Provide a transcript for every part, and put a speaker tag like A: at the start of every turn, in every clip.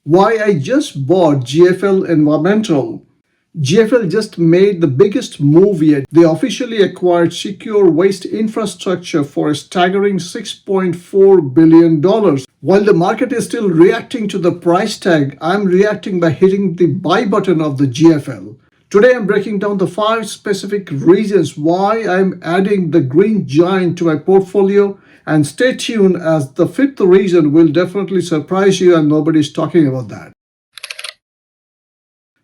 A: Why I just bought GFL Environmental. GFL just made the biggest move yet. They officially acquired secure waste infrastructure for a staggering $6.4 billion. While the market is still reacting to the price tag, I'm reacting by hitting the buy button of the GFL. Today I'm breaking down the 5 specific reasons why I'm adding the green giant to my portfolio, and stay tuned as the 5th reason will definitely surprise you and nobody's talking about that.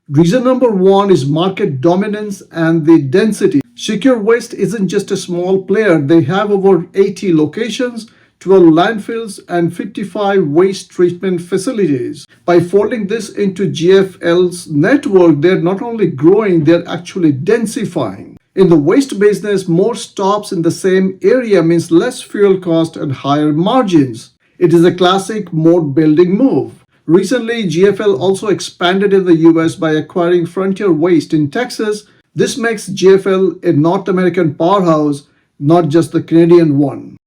A: Reason number 1 is market dominance and the density. Secure Waste isn't just a small player. They have over 80 locations, 12 landfills, and 55 waste treatment facilities. By folding this into GFL's network, they're not only growing, they're actually densifying. In the waste business, more stops in the same area means less fuel cost and higher margins. It is a classic moat building move. Recently, GFL also expanded in the US by acquiring Frontier Waste in Texas. This makes GFL a North American powerhouse, not just the Canadian one.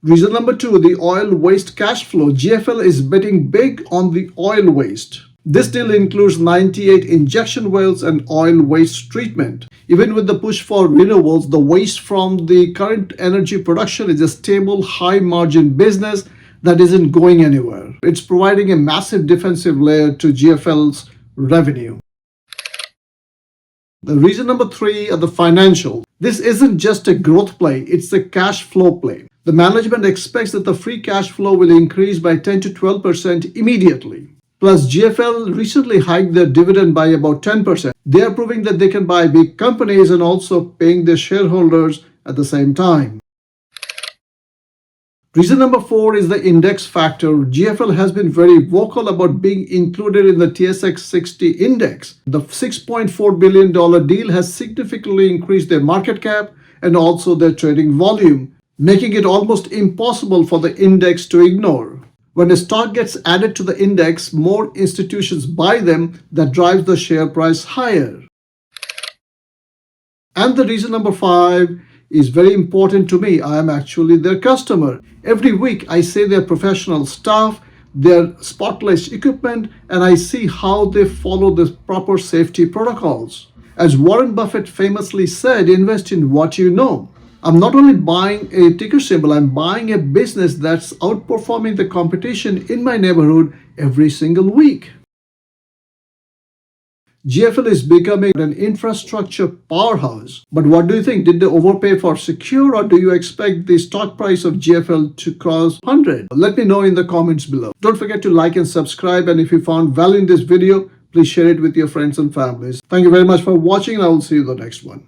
A: Reason number 2, the oil waste cash flow. GFL is betting big on the oil waste. This deal includes 98 injection wells and oil waste treatment. Even with the push for renewables, the waste from the current energy production is a stable, high-margin business that isn't going anywhere. It's providing a massive defensive layer to GFL's revenue. The reason number 3 are the financial. This isn't just a growth play, it's a cash flow play. The management expects that the free cash flow will increase by 10 to 12% immediately. Plus, GFL recently hiked their dividend by about 10%. They are proving that they can buy big companies and also paying their shareholders at the same time. Reason number 4 is the index factor. GFL has been very vocal about being included in the TSX 60 index. The $6.4 billion deal has significantly increased their market cap and also their trading volume, making it almost impossible for the index to ignore. When a stock gets added to the index, more institutions buy them. That drives the share price higher. And the reason number 5 is very important to me. I am actually their customer. Every week I see their professional staff, their spotless equipment, and I see how they follow the proper safety protocols. As Warren Buffett famously said, invest in what you know. I'm not only buying a ticker symbol, I'm buying a business that's outperforming the competition in my neighborhood every single week. GFL is becoming an infrastructure powerhouse. But what do you think? Did they overpay for secure, or do you expect the stock price of GFL to cross 100? Let me know in the comments below. Don't forget to like and subscribe, and if you found value in this video, please share it with your friends and families. Thank you very much for watching, and I will see you in the next one.